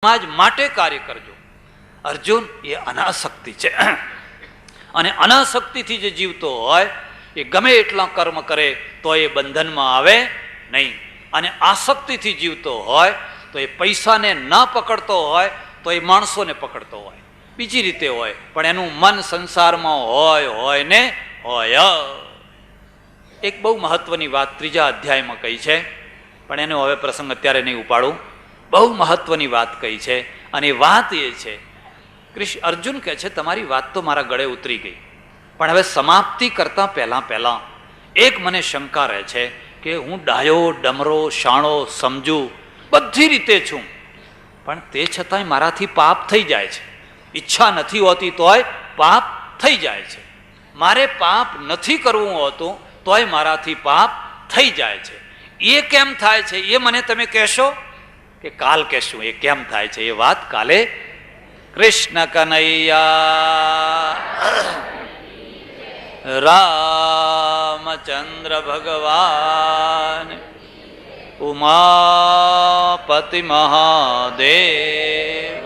સમાજ માટે કાર્ય કરજો. અર્જુન એ અનાસક્તિ છે, અને અનાસક્તિથી જે જીવતો હોય એ ગમે એટલા કર્મ કરે તો એ બંધનમાં આવે નહીં. અને આસક્તિથી જીવતો હોય તો એ પૈસાને ન પકડતો હોય તો એ માણસોને પકડતો હોય, બીજી રીતે હોય, પણ એનું મન સંસારમાં હોય ને હોય. એક બહુ મહત્વની વાત ત્રીજા અધ્યાયમાં કહી છે, પણ એનો હવે પ્રસંગ અત્યારે નહીં ઉપાડું. બહુ મહત્વની વાત કહી છે, અને વાત એ છે, અર્જુન કહે છે તમારી વાત તો મારા ગળે ઉતરી ગઈ, પણ હવે સમાપ્તિ કરતા પહેલા એક મને શંકા રહે છે કે હું ડાયો ડમરો શાણો સમજુ બધી રીતે છું, પણ તે છતાંય મારાથી પાપ થઈ જાય છે. ઈચ્છા નથી હોતી તોય પાપ થઈ જાય છે. મારે પાપ નથી કરવું હોતું તોય મારાથી પાપ થઈ જાય છે. એ કેમ થાય છે એ મને તમે કહેશો કે કાલ કહેશું? એ કેમ થાય છે એ વાત કાલે. કૃષ્ણ કનૈયા રામચંદ્ર ભગવાન ઉમાપતિ મહાદેવ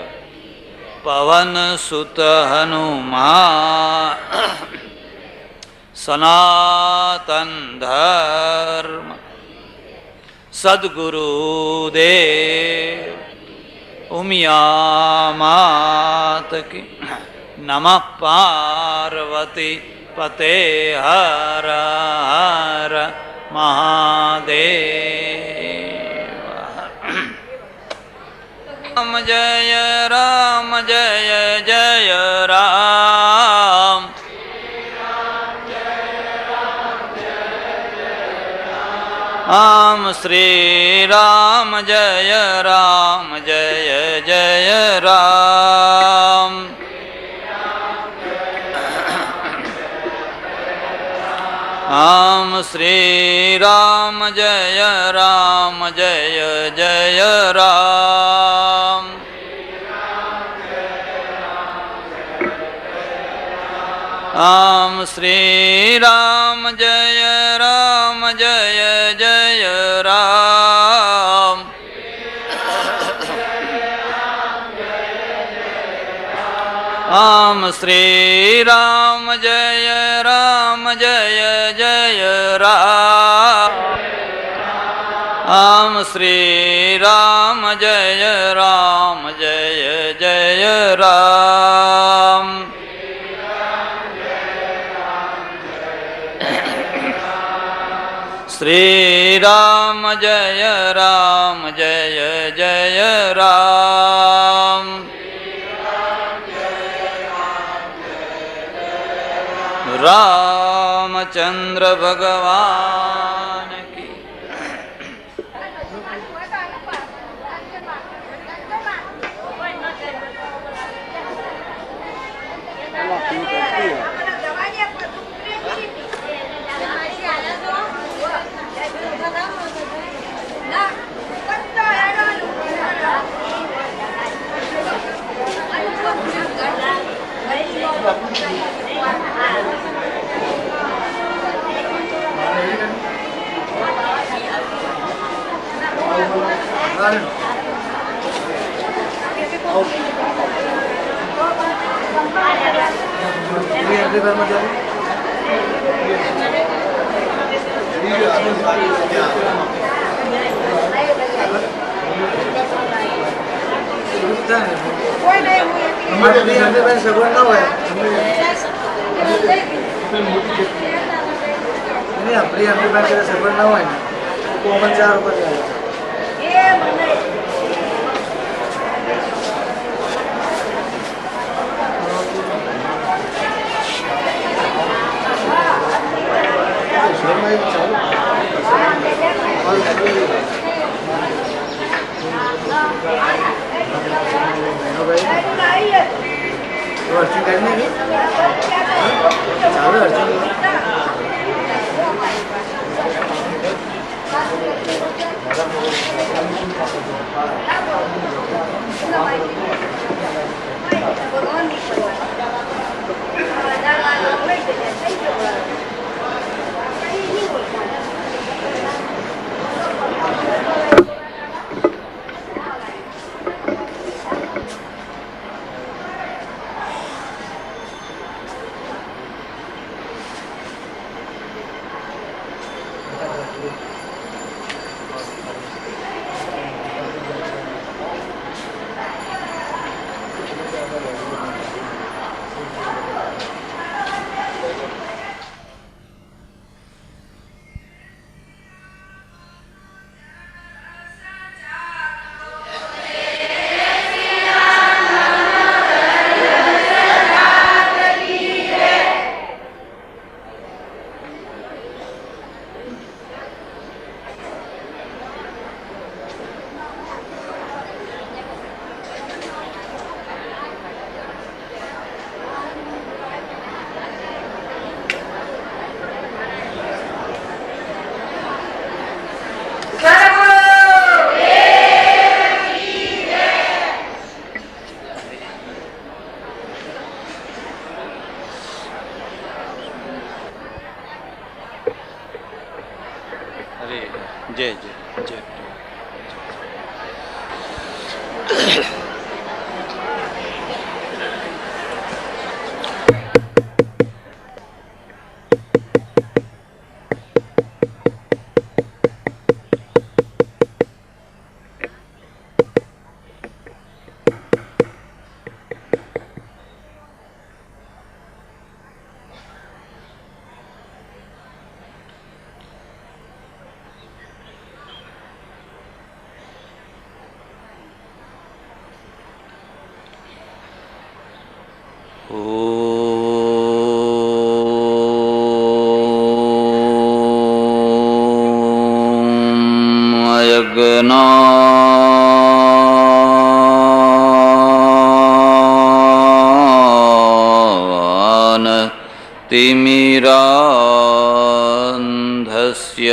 પવન સુત હનુમાન સનાતન ધર્મ સદગુરુદેવ ઉમિયા માત કી નમઃ પાર્વતી પતે હર હર મહાદેવ. રામ જય રામ જય જય રામ. રામ શ્રી રામ જય રામ જય જય રામ. રામ શ્રી રામ જય રામ જય જય રામ. રામ શ્રી રામ જય રામ જય જય રામ. રામ શ્રી રામ જય રામ જય જય રામ. રામ શ્રી રામ જય રામ જય જય રામ. શ્રી રામ જય રામ જય જય રામ. રામચંદ્ર ભગવાન કી. જય જય જય. तिमिरान्धस्य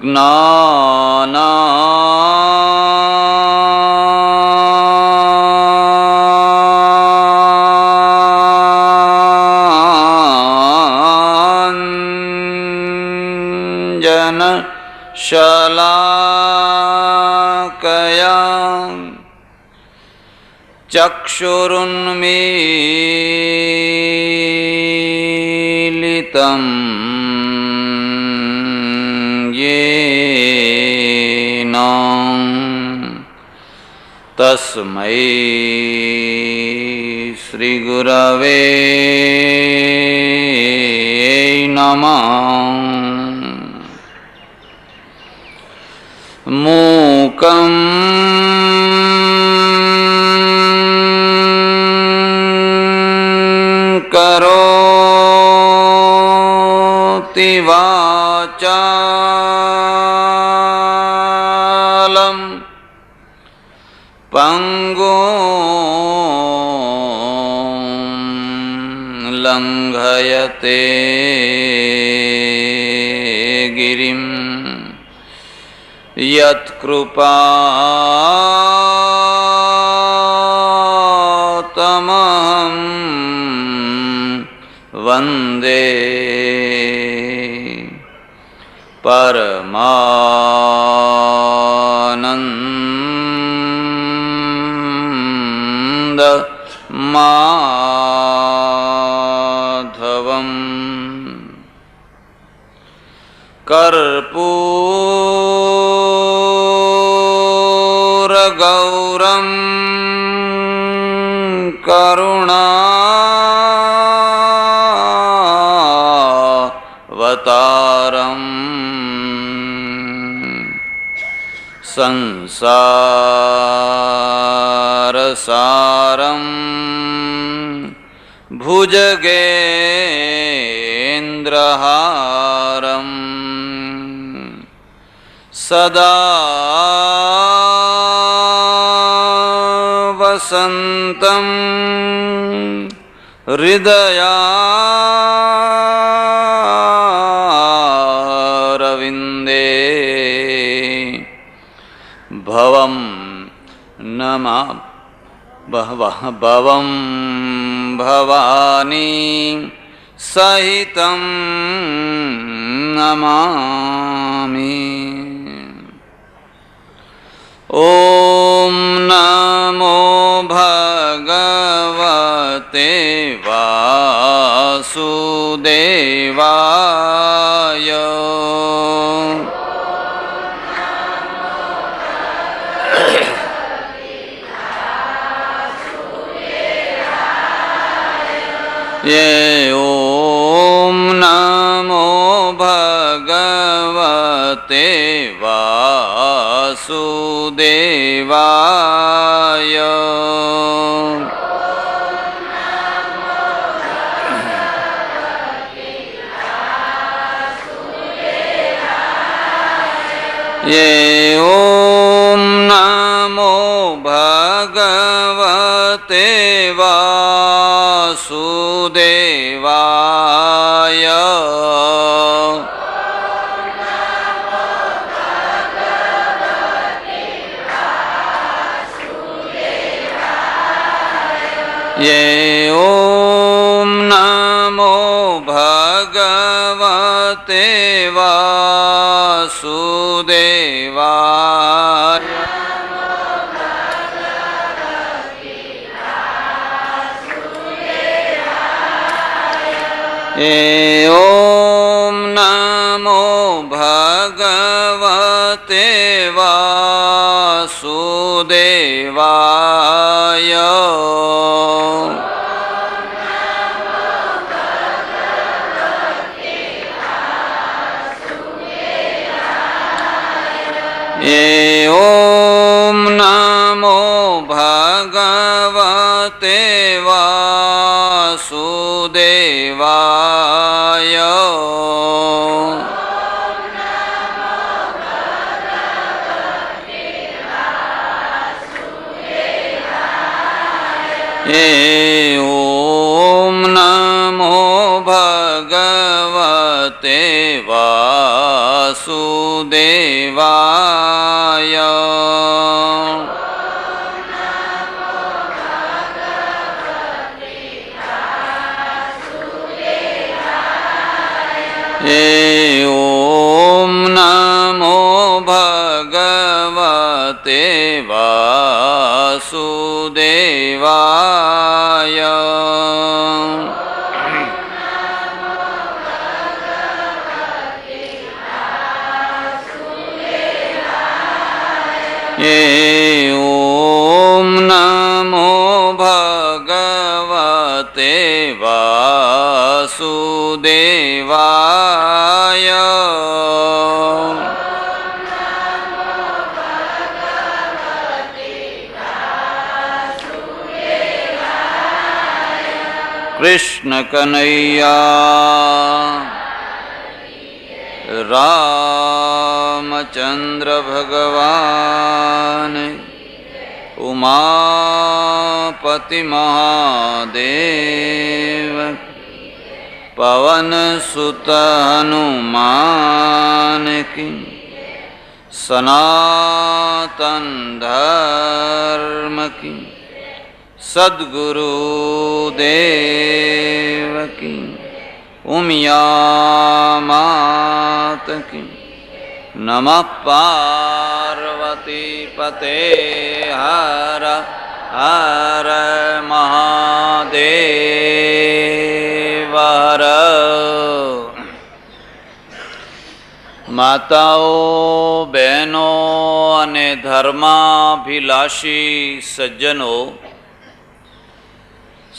ज्ञानाञ्जन शलाकया चक्षुरुन्मीलितं येन तस्मै श्रीगुरवे नमः. मूकम् करोति वाचालं पंगुं लंघयते गिरिं यत्कृपातमहं वन्दे परमानन्द माधवम्. कर्पूरगौरं करुणावतारम् संसारसारं भुजगेन्द्रहारं सदा वसन्तं हृदयारविन्दे भवं नमा भवं भवानी सहितं नमामि. ॐ नमो भगवते वासुदेवाय. ये ओम नमो भगवते वासुदेवाय ये ओम नमो भगवते वासुदेवाय ये ओम नमो भगवते वासुदेवाय ये ओम नमो भगवते वासुदेवाय ये ओम नमो भगवते वासुदेवाय ये ओम नमो भगवते वासुदेवाय ये ओम नमो भगवते वासुदेवाय ये ओम नमो भगवते वासुदेवाय कृष्ण कन्हैया रामचंद्र भगवान उमापति महादेव पवन सुत हनुमान की सनातन धर्म की सद्गुरु देव की उमिया मात की नमः पार्वती पते हर हर महादेव हर। माताओ बहनों અને ધર્માભિલાષી સજ્જનો,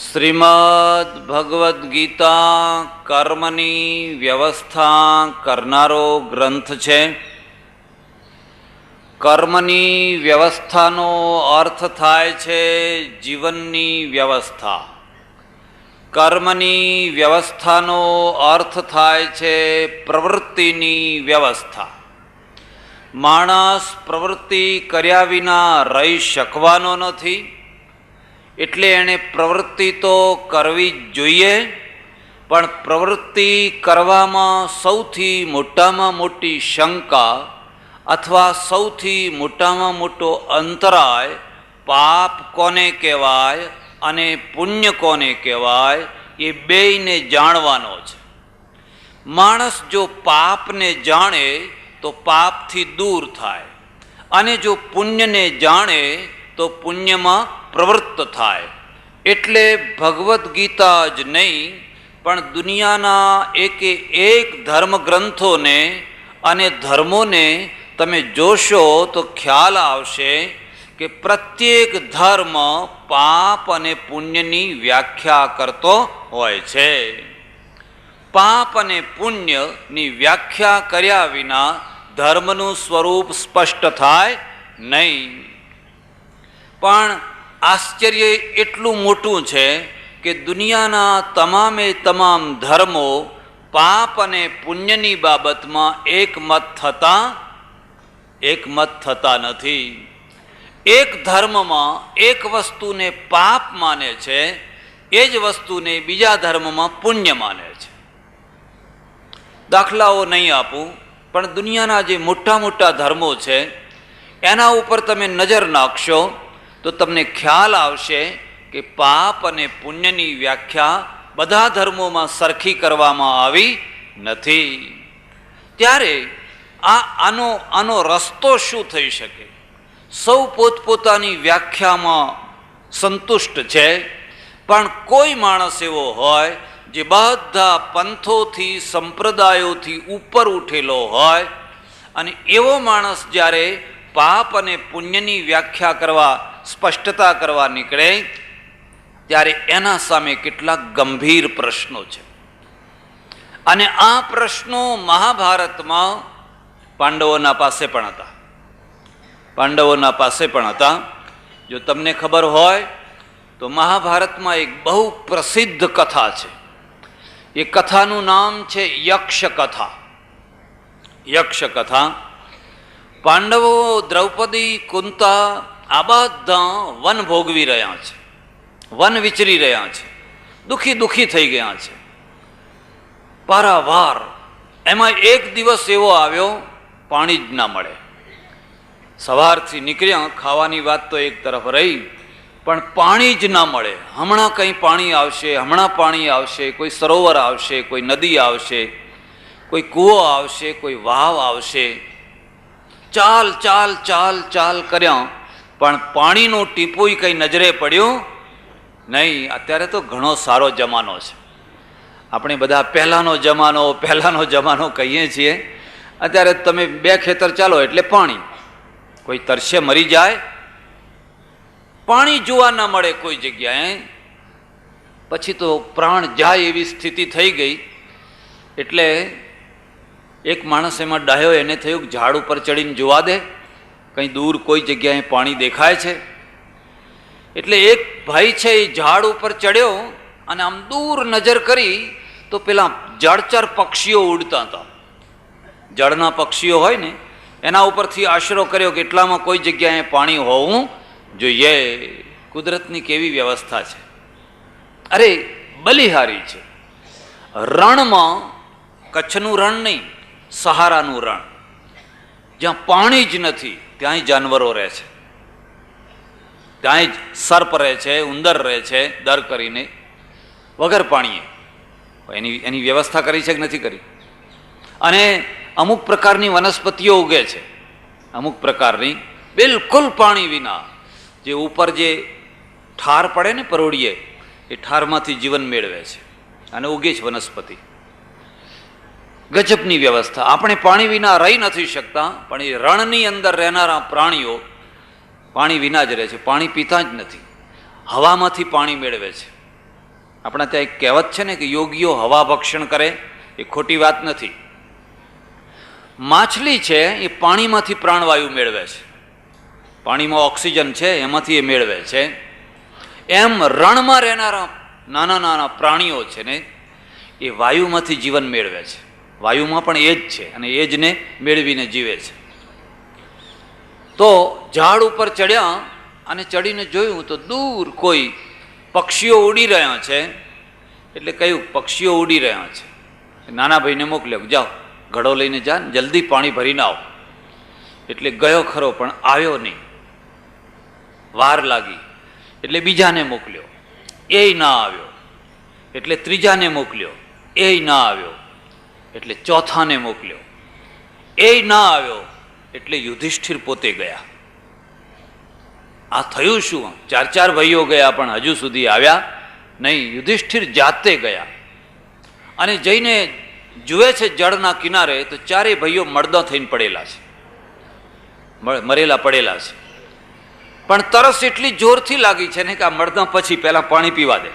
શ્રીમદ ભગવદ્ ગીતા કર્મની વ્યવસ્થા કરનારો ગ્રંથ છે. કર્મની વ્યવસ્થાનો અર્થ થાય છે જીવનની વ્યવસ્થા. કર્મની વ્યવસ્થાનો અર્થ થાય છે પ્રવૃત્તિની વ્યવસ્થા. માણસ પ્રવૃત્તિ કર્યા વિના રહી શકવાનો નથી, એટલે એણે પ્રવૃત્તિ તો કરવી જ જોઈએ. પણ પ્રવૃત્તિ કરવામાં સૌથી મોટામાં મોટી શંકા અથવા સૌથી મોટામાં મોટો અંતરાય પાપ કોને કહેવાય અને પુણ્ય કોને કહેવાય એ બેયને જાણવાનો છે. માણસ જો પાપને જાણે તો પાપથી દૂર થાય, અને જો પુણ્યને જાણે તો પુણ્યમાં પ્રવૃત્ત થાય. એટલે ભગવદ્ ગીતા જ નહીં પણ દુનિયાના એકે એક ધર્મગ્રંથોને અને ધર્મોને તમે જોશો તો ખ્યાલ આવશે કે પ્રત્યેક ધર્મ પાપ અને પુણ્યની વ્યાખ્યા કરતો હોય છે. પાપ અને પુણ્યની વ્યાખ્યા કર્યા વિના ધર્મનું સ્વરૂપ સ્પષ્ટ થાય નહીં. પણ આશ્ચર્ય એટલું મોટું છે કે દુનિયાના તમામે તમામ ધર્મો પાપ અને પુણ્યની બાબતમાં એકમત થતા નથી. એક ધર્મમાં એક વસ્તુને પાપ માને છે, એ જ વસ્તુને બીજા ધર્મમાં પુણ્ય માને છે. દાખલાઓ નહીં આપું, પણ દુનિયાના જે મોટા મોટા ધર્મો છે એના ઉપર તમે નજર નાખશો તો તમને ખ્યાલ આવશે કે પાપ અને પુણ્યની વ્યાખ્યા બધા ધર્મોમાં સરખી કરવામાં આવી નથી. ત્યારે આનો રસ્તો શું થઈ શકે? સૌ પોતપોતાની વ્યાખ્યામાં સંતુષ્ટ છે, પણ કોઈ માણસ એવો હોય જે બધા પંથોથી સંપ્રદાયોથી ઉપર ઉઠેલો હોય, અને એવો માણસ જ્યારે પાપ અને પુણ્યની વ્યાખ્યા કરવા, સ્પષ્ટતા કરવા નીકળે ત્યારે એના સામે કેટલાક ગંભીર પ્રશ્નો છે. અને આ પ્રશ્નો મહાભારતમાં પાંડવોના પાસે પણ હતા. જો તમને ખબર હોય તો મહાભારતમાં એક બહુ પ્રસિદ્ધ કથા છે. એ કથાનું નામ છે યક્ષકથા. પાંડવો, દ્રૌપદી, કુંતા આ બધા વન ભોગવી રહ્યા છે, વન વિચરી રહ્યા છે, દુઃખી થઈ ગયા છે પારાવાર. એમાં એક દિવસ એવો આવ્યો, પાણી જ ના મળે. સવારથી નીકળ્યા, ખાવાની વાત તો એક તરફ રહી, પણ પાણી જ ના મળે. હમણાં કંઈ પાણી આવશે, કોઈ સરોવર આવશે, કોઈ નદી આવશે, કોઈ કૂવો આવશે, કોઈ વાવ આવશે. ચાલ કર્યા, પણ પાણીનું ટીપુય કંઈ નજરે પડ્યું નહીં. અત્યારે તો ઘણો સારો જમાનો છે. આપણે બધા પહેલાનો જમાનો કહીએ છીએ. અત્યારે તમે 2 ખેતર ચાલો એટલે પાણી. કોઈ તરસે મરી જાય, પાણી જોવા ના મળે કોઈ જગ્યાએ. પછી તો પ્રાણ જાય એવી સ્થિતિ થઈ ગઈ. એટલે એક માણસ એમાં ડાહ્યો, એને થયું કે ઝાડ ઉપર ચડીને જોવા દે, કંઈ દૂર કોઈ જગ્યાએ પાણી દેખાય છે. એટલે એક ભાઈ છે એ ઝાડ ઉપર ચડ્યો અને આમ દૂર નજર કરી તો પેલા જળચર પક્ષીઓ ઉડતા હતા. જળના પક્ષીઓ હોય ને એના ઉપરથી આશરો કર્યો કે એટલામાં કોઈ જગ્યાએ પાણી હોવું જોઈએ. કુદરતની કેવી વ્યવસ્થા છે! અરે બલિહારી છે. રણમાં, કચ્છનું રણ નહીં, સહારાનું રણ, જ્યાં પાણી જ નથી ત્યાંય જાનવરો રહે છે, ત્યાંય જ સર્પ રહે છે, ઉંદર રહે છે, દર કરીને વગર પાણીએ. એની વ્યવસ્થા કરી છે કે નથી કરી? અને અમુક પ્રકારની વનસ્પતિઓ ઉગે છે, અમુક પ્રકારની બિલકુલ પાણી વિના. જે ઉપર જે ઠાર પડે ને પરોડીએ, એ ઠારમાંથી જીવન મેળવે છે અને ઉગે છે વનસ્પતિ. ગજબની વ્યવસ્થા. આપણે પાણી વિના રહી નથી શકતા, પણ એ રણની અંદર રહેનારા પ્રાણીઓ પાણી વિના જ રહે છે, પાણી પીતા જ નથી, હવામાંથી પાણી મેળવે છે. આપણા ત્યાં એક કહેવત છે ને કે યોગીઓ હવા ભક્ષણ કરે, એ ખોટી વાત નથી. માછલી છે એ પાણીમાંથી પ્રાણવાયુ મેળવે છે, પાણીમાં ઓક્સિજન છે એમાંથી એ મેળવે છે. એમ રણમાં રહેનારા નાના પ્રાણીઓ છે ને એ વાયુમાંથી જીવન મેળવે છે. વાયુમાં પણ એ જ છે અને એ જ ને મેળવીને જીવે છે. તો ઝાડ ઉપર ચડ્યા અને ચડીને જોયું તો દૂર કોઈ પક્ષીઓ ઉડી રહ્યા છે. એટલે કહ્યું, પક્ષીઓ ઉડી રહ્યા છે, નાના ભાઈને મોકલ્યો, જાઓ ઘડો લઈને જા, જલ્દી પાણી ભરીને આવો. એટલે ગયો ખરો, પણ આવ્યો નહીં, વાર લાગી. એટલે બીજાને મોકલ્યો, એ ના આવ્યો. એટલે ત્રીજાને મોકલ્યો, એ ના આવ્યો. એટલે ચોથાને મોકલ્યો, એ ના આવ્યો. એટલે યુધિષ્ઠિર પોતે ગયા. આ થયું શું? 4 ભાઈઓ ગયા પણ હજુ સુધી આવ્યા નહીં. યુધિષ્ઠિર જાતે ગયા અને જઈને જુએ છે જળના કિનારે તો 4 ભાઈઓ મળદા થઈને પડેલા છે, મરેલા પડેલા છે. પણ તરસ એટલી જોરથી લાગી છે ને કે આ મળતા પછી પહેલા પાણી પીવા દે.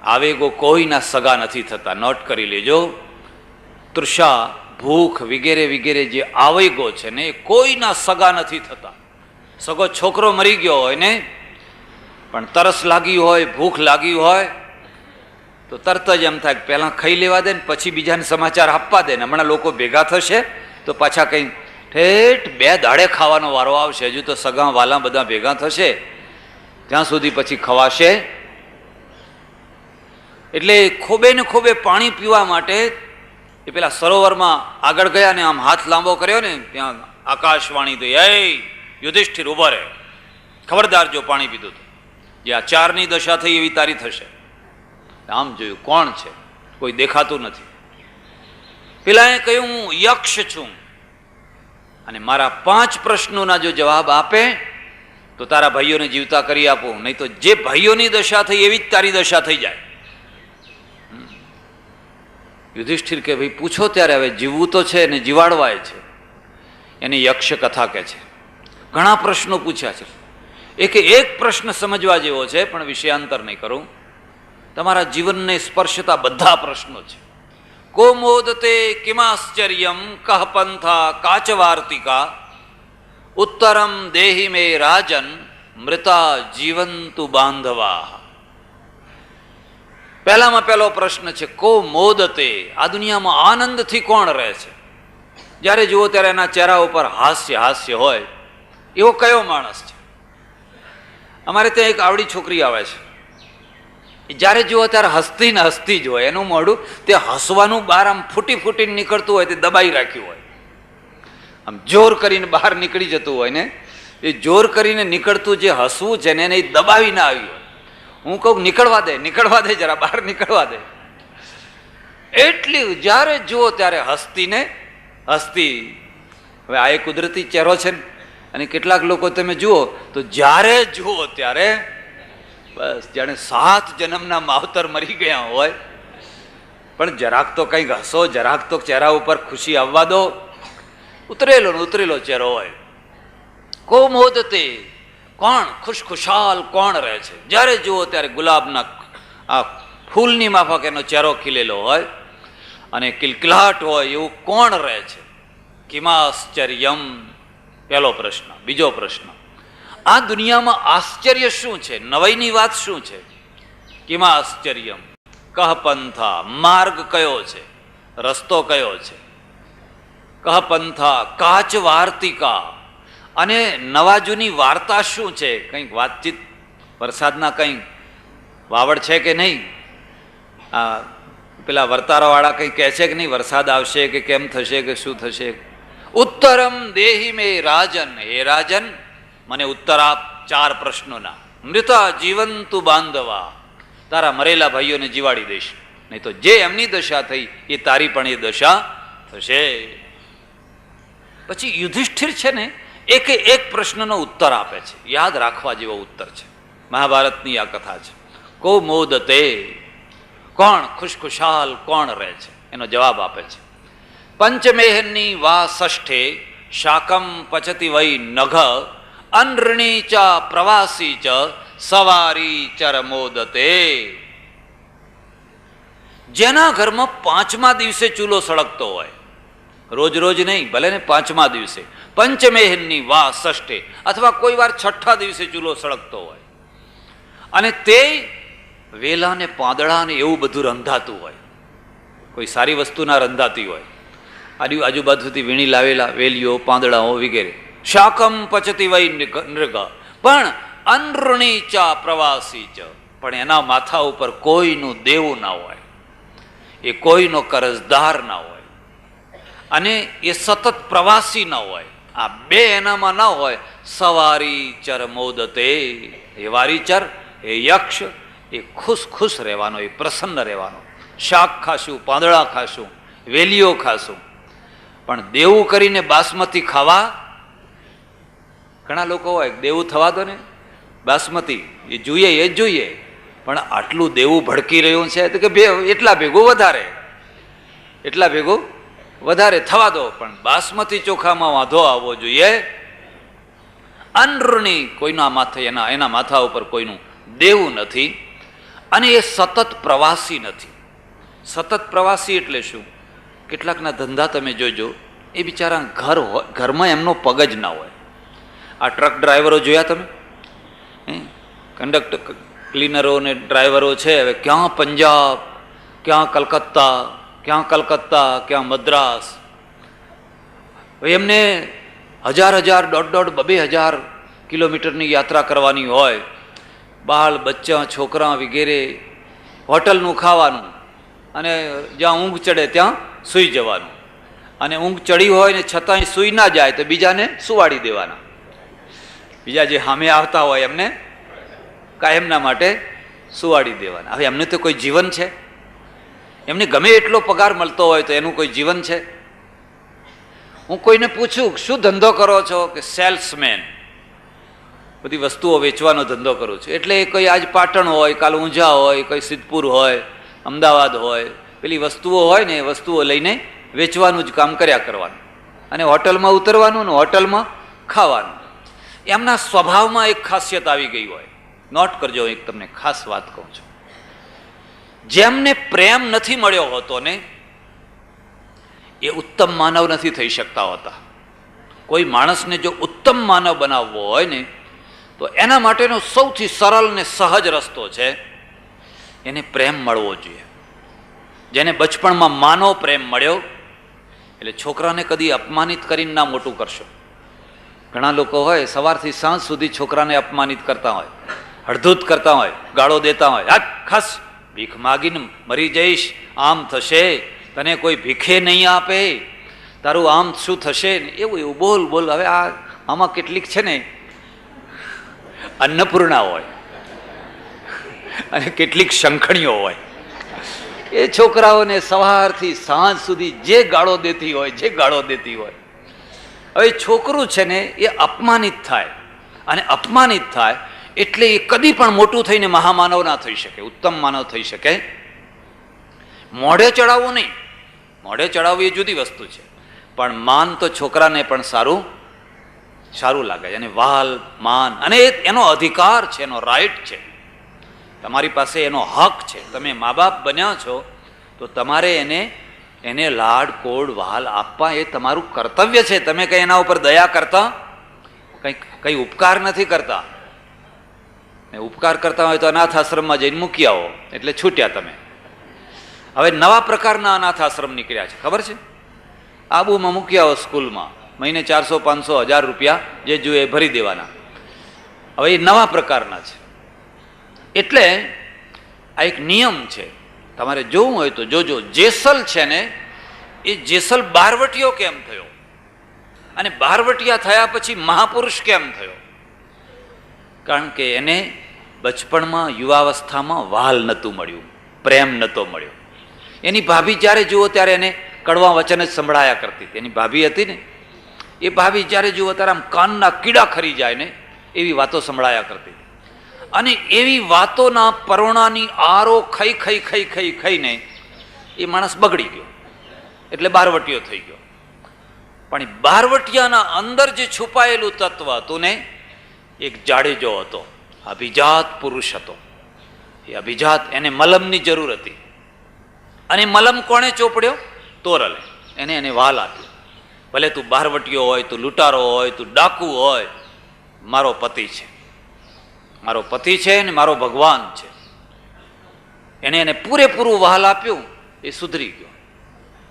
આવેગો કોઈના સગા નથી થતા, નોટ કરી લેજો. તૃષા, ભૂખ વગેરે વગેરે જે આવેગો છે ને એ કોઈના સગા નથી થતા. સગો છોકરો મરી ગયો હોય ને પણ તરસ લાગી હોય, ભૂખ લાગી હોય તો તરત જ એમ થાય કે પહેલાં ખાઈ લેવા દે ને પછી બીજાને સમાચાર આપવા દે ને. હમણાં લોકો ભેગા થશે તો પાછા કંઈ ઠેઠ 2 દાડે ખાવાનો વારો આવશે. હજુ તો સગા વાલા બધા ભેગા થશે ત્યાં સુધી પછી ખવાશે. એટલે ખોબે ને ખોબે પાણી પીવા માટે એ પેલા સરોવરમાં આગળ ગયા ને આમ હાથ લાંબો કર્યો ને ત્યાં આકાશવાણી તો, એ યુધિષ્ઠિર ઉભો રહે, ખબરદાર જો પાણી પીધું તો જે આ 4ની દશા થઈ એવી તારી થશે. આમ જોયું કોણ છે, કોઈ દેખાતું નથી. પેલાએ કહ્યું હું યક્ષ છું અને મારા 5 પ્રશ્નોના જો જવાબ આપે તો તારા ભાઈઓને જીવતા કરી આપું, નહીં તો જે ભાઈઓની દશા થઈ એવી જ તારી દશા થઈ જાય. યુધિષ્ઠિર કે ભાઈ પૂછો ત્યારે, હવે જીવવું તો છે ને જીવાડવાય છે. એની યક્ષ કથા કે છે ઘણા પ્રશ્નો પૂછ્યા છે. એક પ્રશ્ન સમજવા જેવો છે પણ વિષયાંતર નહીં કરું. તમારા જીવનને સ્પર્શતા બધા પ્રશ્નો છે. કો મોદતે કિમાશ્ચર્યમ કહ પંથા કાચવાર્તિકા ઉત્તરમ દેહી મે રાજન મૃતા જીવંતુ બાંધવા. પહેલામાં પહેલો પ્રશ્ન છે કો મોદતે, આ દુનિયામાં આનંદથી કોણ રહે છે? જ્યારે જુઓ ત્યારે એના ચહેરા ઉપર હાસ્ય હોય એવો કયો માણસ છે? અમારે ત્યાં એક આવડી છોકરી આવે છે, જ્યારે જુઓ ત્યારે હસતી ને હસતી જ હોય. એનું મોઢું તે હસવાનું બહાર આમ ફૂટી નીકળતું હોય તે દબાઈ રાખ્યું હોય. આમ જોર કરીને બહાર નીકળી જતું હોય ને એ જોર કરીને નીકળતું જે હસવું છે ને એને દબાવી ના આવ્યું હોય. હું કહું નીકળવા દે જરા બહાર નીકળવા દે. એટલી જ્યારે જુઓ ત્યારે હસતી ને હસતી. હવે આ એક કુદરતી ચહેરો છે ને, અને કેટલાક લોકો તમે જુઓ તો જ્યારે જુઓ ત્યારે બસ જાણે 7 જન્મના માવતર મરી ગયા હોય. પણ જરાક તો કંઈક હસો, જરાક તો ચહેરા ઉપર ખુશી આવવા દો. ઉતરેલો ચહેરો હોય. કો મોદતે, કોણ ખુશખુશાલ કોણ રહે છે? જ્યારે જુઓ ત્યારે ગુલાબના આ ફૂલની માફક એનો ચહેરો ખીલેલો હોય અને કિલકિલાટ હોય એવું કોણ રહે છે? કિમાશ્ચર્યમ, પહેલો પ્રશ્ન. બીજો પ્રશ્ન, આ દુનિયામાં આશ્ચર્ય શું છે? નવાઈની વાત શું છે? કિમાશ્ચર્યમ કહ પંથા, માર્ગ કયો છે? રસ્તો કયો છે? કહ પંથા કાચ વાર્તિકા, અને નવા જૂની વાર્તા શું છે? કંઈક વાતચીત, વરસાદના કંઈક વાવડ છે કે નહીં? આ પેલા વર્તારાવાળા કંઈ કહે છે કે નહીં વરસાદ આવશે કે કેમ થશે કે શું થશે? ઉત્તરમ દેહી મે રાજન, હે રાજન મને ઉત્તર આપ 4 પ્રશ્નોના. મૃતા જીવંતુ બાંધવા, તારા મરેલા ભાઈઓને જીવાડી દઈશ, નહીં તો જે એમની દશા થઈ એ તારી પણ એ દશા થશે. પછી યુધિષ્ઠિર છે ને એક પ્રશ્નનો ઉત્તર આપે છે, યાદ રાખવા જેવો ઉત્તર છે. મહાભારતની આ કથા છે. કો મોદતે, કોણ ખુશખુશાલ કોણ રહે છે? એનો જવાબ આપે છે. પંચમેહની વા ષષ્ઠે શાકમ પચતી વૈ નઘ અનૃણી ચ પ્રવાસી ચ સવારી ચર મોદતે. જેના ઘરમાં 5મા દિવસે ચૂલો સળગતો હોય, રોજ નહીં, ભલે ને 5મા દિવસે, પંચમેહની વા ષષ્ઠે અથવા કોઈ વાર 6ઠા દિવસે ચૂલો સળગતો હોય અને તે વેલા ને પાંદડા ને એવું બધું રંધાતું હોય, કોઈ સારી વસ્તુ ના રંધાતી હોય, આજુબાજુથી વીણી લાવેલા વેલીઓ પાંદડાઓ વગેરે. શાકમ પચતી વૈ નૃગ, પણ અનૃણી ચા પ્રવાસી ચ, પણ એના માથા ઉપર કોઈનું દેવું ના હોય, એ કોઈનો કરજદાર ના હોય અને એ સતત પ્રવાસી ના હોય. આ 2 એનામાં ના હોય. સવારી ચર મોદતે, એ વારીચર, એ યક્ષ, એ ખુશ રહેવાનો, એ પ્રસન્ન રહેવાનો. શાક ખાશું, પાંદડા ખાશું, વેલીઓ ખાશું, પણ દેવું કરીને બાસમતી ખાવા. ઘણા લોકો હોય દેવું થવા દો ને, બાસમતી એ જોઈએ, પણ આટલું દેવું ભડકી રહ્યું છે તો કે એટલા ભેગું વધારે થવા દો, પણ બાસમતી ચોખામાં વાંધો આવવો જોઈએ અનઋણી કોઈના માથે એના માથા ઉપર કોઈનું દેવું નથી. અને એ સતત પ્રવાસી નથી. સતત પ્રવાસી એટલે શું? કેટલાકના ધંધા તમે જોજો, એ બિચારા ઘરમાં એમનો પગ જ ના હોય. આ ટ્રક ડ્રાઈવરો જોયા તમે? કંડક્ટર ક્લીનરો ને ડ્રાઈવરો છે, હવે ક્યાં પંજાબ, ક્યાં કલકત્તા, ક્યાં મદ્રાસ. એમને 1000, 1,500 કિલોમીટરની યાત્રા કરવાની હોય. બાળ બચ્ચા છોકરા વગેરે, હોટલનું ખાવાનું, અને જ્યાં ઊંઘ ચડે ત્યાં સૂઈ જવાનું. અને ઊંઘ ચડી હોય ને છતાંય સૂઈ ના જાય તો બીજાને સુવાડી દેવાના. બીજા જે સામે આવતા હોય એમને કાયમના માટે સુવાડી દેવાના. હવે એમને તો કોઈ જીવન છે? એમને ગમે એટલો પગાર મળતો હોય તો એનું કોઈ જીવન છે? હું કોઈને પૂછું શું ધંધો કરો છો, કે સેલ્સમેન, બધી વસ્તુઓ વેચવાનો ધંધો કરું છું. એટલે કોઈ આજ પાટણ હોય, કાલ ઊંઝા હોય, કોઈ સિદ્ધપુર હોય, અમદાવાદ હોય, પેલી વસ્તુઓ હોય ને એ વસ્તુઓ લઈને વેચવાનું જ કામ કર્યા કરવાનું, અને હોટલમાં ઉતરવાનું ને હોટલમાં ખાવાનું. એમના સ્વભાવમાં એક ખાસિયત આવી ગઈ હોય. નોટ કરજો, એક તમને ખાસ વાત કહું છું. જેમને પ્રેમ નથી મળ્યો હોતો ને એ ઉત્તમ માનવ નથી થઈ શકતા હોતા. કોઈ માણસને જો ઉત્તમ માનવ બનાવવો હોય ને તો એના માટેનો સૌથી સરળ ને સહજ રસ્તો છે એને પ્રેમ મળવો જોઈએ. જેને બચપણમાં માનો પ્રેમ મળ્યો, એટલે છોકરાને કદી અપમાનિત કરીને ના મોટું કરશો. ઘણા લોકો હોય સવારથી સાંજ સુધી છોકરાને અપમાનિત કરતા હોય, હળધૂત કરતા હોય, ગાળો દેતા હોય. આ ખાસ ભીખ માગીને મરી જઈશ, આમ થશે, તને કોઈ ભીખે નહીં આપે, તારું આમ શું થશે, એવું બોલ. હવે આમાં કેટલીક છે ને અન્નપૂર્ણા હોય અને કેટલીક શંખણીઓ હોય. એ છોકરાઓને સવારથી સાંજ સુધી જે ગાળો દેતી હોય. હવે છોકરું છે ને એ અપમાનિત થાય, અને અપમાનિત થાય એટલે એ કદી પણ મોટું થઈને મહામાનવ ના થઈ શકે, ઉત્તમ માનવ થઈ શકે. મોઢે ચડાવવું નહીં, મોઢે ચડાવવું એ જુદી વસ્તુ છે, પણ માન તો છોકરાને પણ સારું લાગે. અને વાલ માન, અને એનો અધિકાર છે, એનો રાઈટ છે, તમારી પાસે એનો હક છે. તમે મા બાપ બન્યા છો તો તમારે એને લાડ કોડ વાલ આપવા એ તમારું કર્તવ્ય છે. તમે કઈ એના ઉપર દયા કરતા, કઈ ઉપકાર નથી કરતા. ઉપકાર કરતા હોય તો અનાથ આશ્રમમાં જઈને મૂકી આવો એટલે છૂટ્યા તમે. હવે નવા પ્રકારના અનાથ આશ્રમ નીકળ્યા છે, ખબર છે? આબુમાં મૂકી આવો સ્કૂલમાં, મહિને 400, 500, 1000 રૂપિયા જે જોઈએ ભરી દેવાના. હવે એ નવા પ્રકારના છે. એટલે આ એક નિયમ છે, તમારે જોવું હોય તો જોજો. જેસલ છે ને એ જેસલ બારવટીયો કેમ થયો, અને બારવટિયા થયા પછી મહાપુરુષ કેમ થયો? કારણ કે એને બચપણમાં યુવાવસ્થામાં વાલ નહોતું મળ્યું, પ્રેમ નહોતો મળ્યો. એની ભાભી જ્યારે જુઓ ત્યારે એને કડવા વચન જ સંભળાયા કરતી હતી. એની ભાભી હતી ને, એ ભાભી જ્યારે જુઓ ત્યારે આમ કાનના કીડા ખરી જાય ને એવી વાતો સંભળાયા કરતી હતી. અને એવી વાતોના પરોણાની આરો ખાઈને એ માણસ બગડી ગયો, એટલે બારવટીયો થઈ ગયો. પણ એ બારવટિયાના અંદર જે છુપાયેલું તત્વ હતું ને, એક જાડેજો હતો, અભિજાત પુરુષ હતો. એ અભિજાત, એને મલમની જરૂર હતી. અને મલમ કોણે ચોપડ્યો? તોરલે. એને વાલ આપ્યો. ભલે તું બારવટીયો હોય, તું લૂંટારો હોય, તું ડાકુ હોય, મારો પતિ છે, મારો પતિ છે ને મારો ભગવાન છે. એને પૂરેપૂરું વહાલ આપ્યું, એ સુધરી ગયો,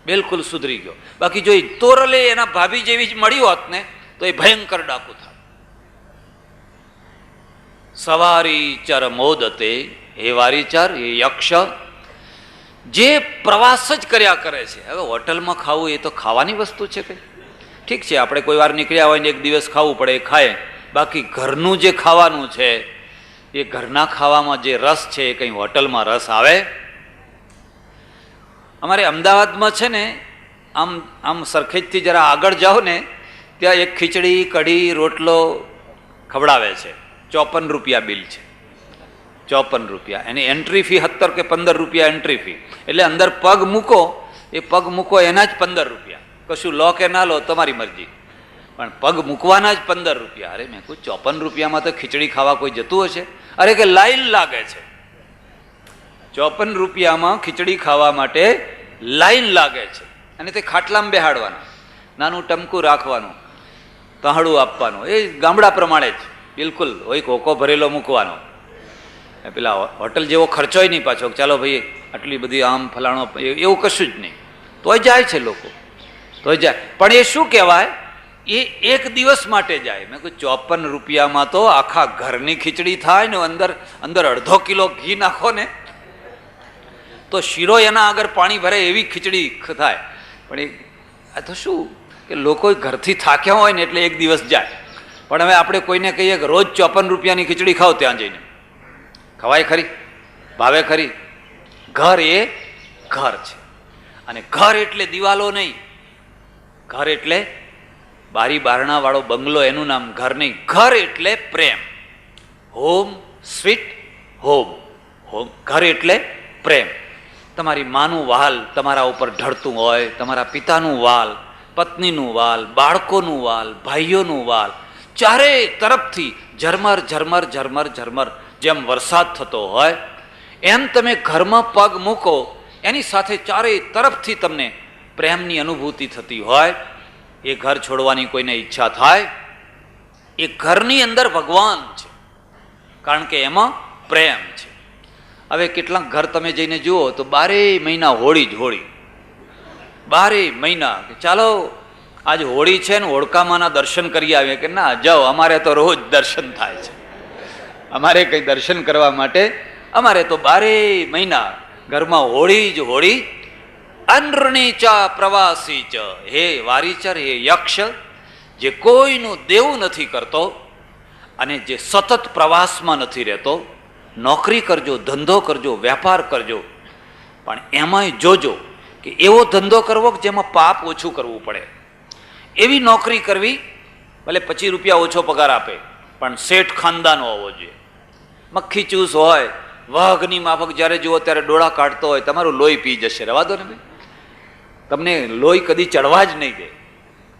બિલકુલ સુધરી ગયો. બાકી જો એ તોરલે એના ભાભી જેવી જ મળી હોત ને તો એ ભયંકર ડાકુ થાય. સવારી ચર મોદતે, હે વારીચર, એ યક્ષ જે પ્રવાસ જ કર્યા કરે છે. હવે હોટલમાં ખાવું એ તો ખાવાની વસ્તુ છે કે ઠીક છે, આપણે કોઈ વાર નીકળ્યા હોય ને એક દિવસ ખાવું પડે એ ખાય. બાકી ઘરનું જે ખાવાનું છે, એ ઘરના ખાવામાં જે રસ છે એ કંઈ હોટલમાં રસ આવે? અમારે અમદાવાદમાં છે ને, આમ સરખેજથી જરા આગળ જાઓ ને ત્યાં એક ખીચડી, કઢી, રોટલો ખવડાવે છે. 54 રૂપિયા બિલ છે, 54 રૂપિયા. એની એન્ટ્રી ફી 17 કે 15 રૂપિયા એન્ટ્રી ફી. એટલે અંદર પગ મૂકો, એ પગ મૂકો એના જ 15 રૂપિયા. કશું લો કે ના લો તમારી મરજી. પણ પગ મૂકવાના જ 15 રૂપિયા. અરે મેં કહું 54 રૂપિયામાં તો ખીચડી ખાવા કોઈ જતું હશે? અરે કે લાઈન લાગે છે. 54 રૂપિયામાં ખીચડી ખાવા માટે લાઈન લાગે છે. અને તે ખાટલામાં બેહાડવાના, નાનું ટમકું રાખવાનું, તહાડું આપવાનું, એ ગામડા પ્રમાણે જ બિલકુલ હોય. કોકો ભરેલો મૂકવાનો. પેલા હોટલ જેવો ખર્ચોય નહીં પાછો, ચાલો ભાઈ આટલી બધી આમ ફલાણો, એવું કશું જ નહીં. તોય જાય છે લોકો, તોય જાય. પણ એ શું કહેવાય? એ એક દિવસ માટે જાય. મેં કહ્યું 54 રૂપિયામાં તો આખા ઘરની ખીચડી થાય ને, અંદર અડધો કિલો ઘી નાખો ને તો શીરો એના આગળ પાણી ભરે એવી ખીચડી થાય. પણ એ આ તો શું કે લોકો ઘરથી થાક્યા હોય ને એટલે એક દિવસ જાય. પણ હવે આપણે કોઈને કહીએ કે રોજ 54 રૂપિયાની ખીચડી ખાઓ, ત્યાં જઈને ખવાય ખરી? ભાવે ખરી? ઘર એ ઘર છે. અને ઘર એટલે દિવાલો નહીં, ઘર એટલે બારી બારણા વાળો બંગલો, એનું નામ ઘર નહીં. ઘર એટલે પ્રેમ. Home sweet home. હોમ ઘર એટલે પ્રેમ. તમારી માનું વાલ તમારા ઉપર ઢળતું હોય, તમારા પિતાનું વાલ, પત્નીનું વાલ, બાળકોનું વાલ, ભાઈઓનું વાલ, ચારે તરફથી ઝરમર ઝરમર ઝરમર ઝરમર જેમ વરસાદ થતો હોય એમ તમે ઘરમાં પગ મૂકો, એની સાથે ચારે તરફથી તમને પ્રેમની અનુભૂતિ થતી હોય. એ ઘર છોડવાની કોઈને ઈચ્છા થાય? એ ઘરની અંદર ભગવાન છે, કારણ કે એમાં પ્રેમ છે. હવે કેટલાક ઘર તમે જઈને જુઓ તો 12 મહિના હોળી જ હોળી. 12 મહિના કે ચાલો આજ હોળી છે ને હોળકામાના દર્શન કરી આવીએ. કે ના જાઓ, અમારે તો રોજ દર્શન થાય છે, અમારે કંઈ દર્શન કરવા માટે અમારે તો 12 મહિના ઘરમાં હોળી જ હોળી. અનૃણી ચ પ્રવાસી ચ. હે વારીચર, હે યક્ષ, જે કોઈનું દેવું નથી કરતો અને જે સતત પ્રવાસમાં નથી રહેતો, નોકરી કરજો, ધંધો કરજો, વેપાર કરજો, પણ એમાંય જોજો કે એવો ધંધો કરવો કે જેમાં પાપ ઓછું કરવું પડે. એવી નોકરી કરવી, ભલે 25 રૂપિયા ઓછો પગાર આપે, પણ શેઠ ખાનદાન હોવો જોઈએ. મક્ખી ચૂસ હોય, વાઘની માફક જ્યારે જુઓ ત્યારે ડોળા કાઢતો હોય, તમારું લોહી પી જશે. રહેવા દો ને ભાઈ, તમને લોહી કદી ચડવા જ નહીં દે.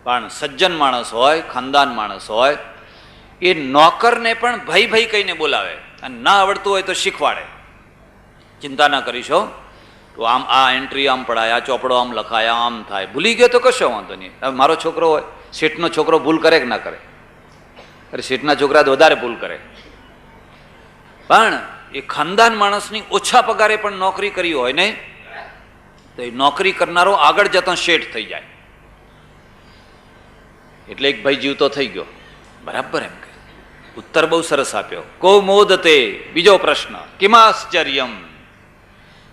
પણ સજ્જન માણસ હોય, ખાનદાન માણસ હોય, એ નોકરને પણ ભાઈ ભાઈ કહીને બોલાવે, અને ના આવડતું હોય તો શીખવાડે. ચિંતા ના કરીશો, તો આમ આ એન્ટ્રી આમ પડાય, આ ચોપડો આમ લખાય, આમ થાય. ભૂલી ગયો તો કશો વાંધો નહીં. હવે મારો છોકરો હોય, શેઠનો છોકરો ભૂલ કરે કે ના કરે? અરે શેઠના છોકરા તો વધારે ભૂલ કરે. પણ એ ખાનદાન માણસની ઓછા પગારે પણ નોકરી કરી હોય ને, તો એ નોકરી કરનારો આગળ જતા શેઠ થઈ જાય. એટલે એક ભાઈ જીવતો થઈ ગયો. બરાબર એમ કે ઉત્તર બહુ સરસ આપ્યો. કો મોદતે. બીજો પ્રશ્ન, કિમાશ્ચર્યમ.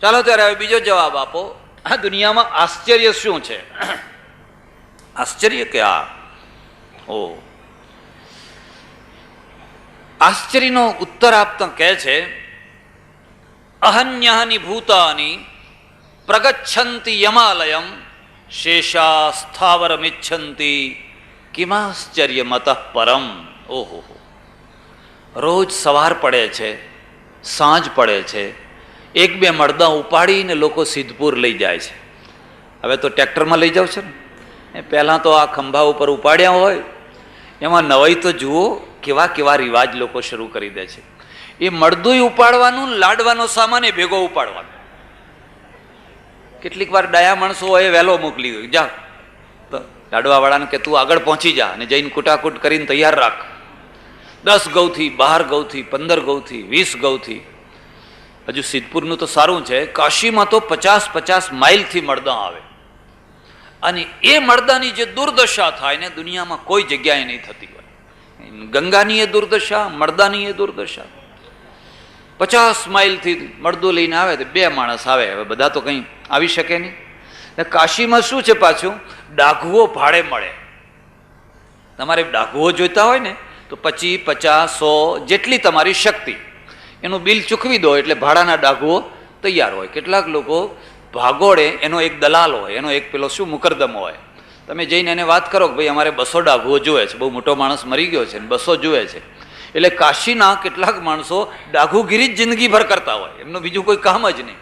ચાલો ત્યારે હવે બીજો જવાબ આપો. આ દુનિયામાં આશ્ચર્ય શું છે? આશ્ચર્ય કે આ આશ્ચર્યનો ઉત્તર આપતા કહે છે, અહન્યહાની ભૂતાની પ્રગચ્છન્તિ યમાલયમ શેષા સ્થાવરમિચ્છન્તિ કિમાશ્ચર્યમતઃ પરમ. ઓહો, રોજ સવાર પડે છે, સાંજ પડે છે, 1-2 મરદા ઉપાડીને લોકો સિદ્ધપુર લઈ જાય છે. હવે તો ટ્રેક્ટરમાં લઈ જાવ છે ને, પહેલાં તો આ ખંભા ઉપર ઉપાડ્યા હોય. એમાં નવાઈ તો જુઓ, કેવા કેવા રિવાજ લોકો શરૂ કરી દે છે. એ મરદુંય ઉપાડવાનું, લાડવાનો સામાન એ ભેગો ઉપાડવાનો. કેટલીક વાર ડાયા માણસો હોય વહેલો મોકલી દો, જા લાડવાવાળાને કે તું આગળ પહોંચી જા અને જઈને કુટાકુટ કરીને તૈયાર રાખ. 10 ગૌથી, 12 ગૌથી, 15 ગૌથી, 20 ગૌથી. હજુ સિદ્ધપુરનું તો સારું છે, કાશીમાં તો 50-50 માઇલથી મરદા આવે. અને એ મરદાની જે દુર્દશા થાય ને, દુનિયામાં કોઈ જગ્યાએ નહીં થતી હોય. ગંગાની એ દુર્દશા, મરદાની એ દુર્દશા. 50 માઇલથી મરદો લઈને આવે તો 2 માણસ આવે. હવે બધા તો કંઈ આવી શકે નહીં. કાશીમાં શું છે પાછું, ડાઘુઓ ભાડે મળે. તમારે ડાઘુઓ જોઈતા હોય ને તો 25, 50, 100 જેટલી તમારી શક્તિ, એનું બિલ ચૂકવી દો એટલે ભાડાના ડાઘુઓ તૈયાર હોય. કેટલાક લોકો ભાગોળે, એનો એક દલાલ હોય, એનો એક પેલો શું મુકરદમ હોય. તમે જઈને એને વાત કરો કે ભાઈ અમારે 200 ડાઘુઓ જોઈએ છે, બહુ મોટો માણસ મરી ગયો છે ને 200 જોઈએ છે. એટલે કાશીના કેટલાક માણસો ડાઘુગીરી જ જિંદગીભર કરતા હોય, એમનું બીજું કોઈ કામ જ નહીં.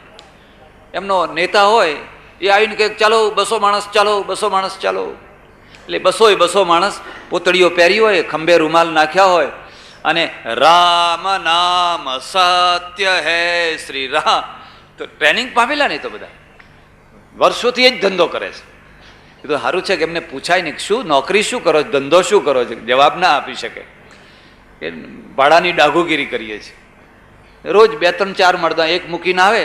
એમનો નેતા હોય એ આવીને કહે ચાલો 200 માણસ ચાલો, 200 માણસ ચાલો. એટલે 200 માણસ પોતળીઓ પહેરી હોય, ખંભે રૂમાલ નાખ્યા હોય અને રામ નામ સત્ય હે શ્રી રામ, તો ટ્રેનિંગ પામેલા નહીં તો બધા વર્ષોથી એ જ ધંધો કરે છે. એ તો સારું છે કે એમને પૂછાય નહીં શું નોકરી શું કરો છો, ધંધો શું કરો છો, જવાબ ના આપી શકે. એ ભાડાની ડાઘુગીરી કરીએ છીએ. રોજ 2, 3, 4 મરદા એક મૂકીને આવે.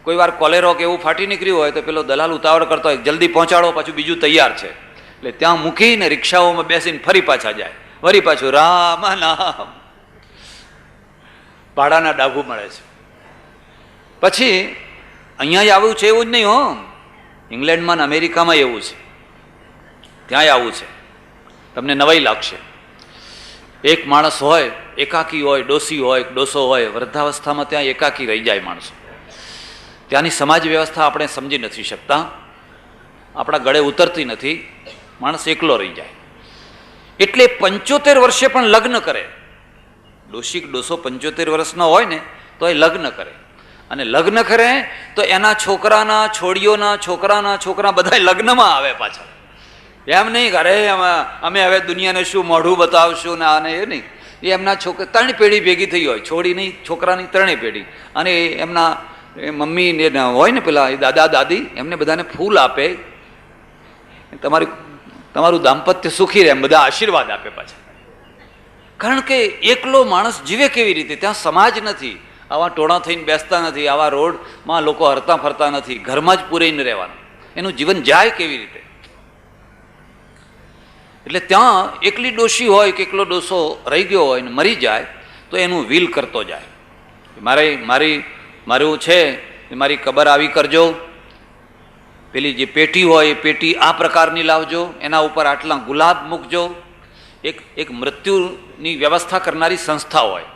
કોઈ વાર કોલેરો કે એવું ફાટી નીકળ્યું હોય તો પેલો દલાલ ઉતાવળ કરતો હોય જલ્દી પહોંચાડો, પાછું બીજું તૈયાર છે, એટલે ત્યાં મૂકીને રિક્ષાઓમાં બેસીને ફરી પાછા જાય, વળી પાછું રામ નામ. ભાડાના ડાઘુ મળે છે. પછી અહીંયા આવું છે એવું જ નહીં હો, ઇંગ્લેન્ડમાં ને અમેરિકામાં એવું છે, ત્યાંય આવું છે. તમને નવાઈ લાગશે. એક માણસ હોય, એકાકી હોય, ડોસી હોય, ડોસો હોય, વૃદ્ધાવસ્થામાં ત્યાં એકાકી રહી જાય માણસો. ત્યાંની સમાજ વ્યવસ્થા આપણે સમજી નથી શકતા, આપણા ગળે ઉતરતી નથી, માણસ એકલો રહી જાય. એટલે 75 વર્ષે પણ લગ્ન કરે. ડોસી ડોસો 75 વર્ષનો હોય ને તો એ લગ્ન કરે, અને લગ્ન કરે તો એના છોકરાના છોડીઓના છોકરાના છોકરા બધા લગ્નમાં આવે પાછા. એમ નહીં કે અરે અમે હવે દુનિયાને શું મોઢું બતાવશું ને આને એ નહીં. એ એમના છોકરા 3 પેઢી ભેગી થઈ હોય, છોડીની છોકરાની 3 પેઢી, અને એમના મમ્મી ને હોય ને પેલા દાદા દાદી, એમને બધાને ફૂલ આપે, તમારું દાંપત્ય સુખી રહે એમ બધા આશીર્વાદ આપે પાછા. કારણ કે એકલો માણસ જીવે કેવી રીતે? ત્યાં સમાજ નથી, આવા ટોળા થઈને બેસતા નથી, આવા રોડમાં લોકો હરતા ફરતા નથી, ઘરમાં જ પૂરાઈને રહેવાનું. એનું જીવન જાય કેવી રીતે? એટલે ત્યાં એકલી ડોશી હોય કે એકલો ડોસો રહી ગયો હોય ને મરી જાય તો એનું વિલ કરતો જાય, મારું છે મારી કબર આવી કરજો, પેલી જે પેટી હોય એ પેટી આ પ્રકારની લાવજો, એના ઉપર આટલા ગુલાબ મૂકજો. એક મૃત્યુની વ્યવસ્થા કરનારી સંસ્થા હોય,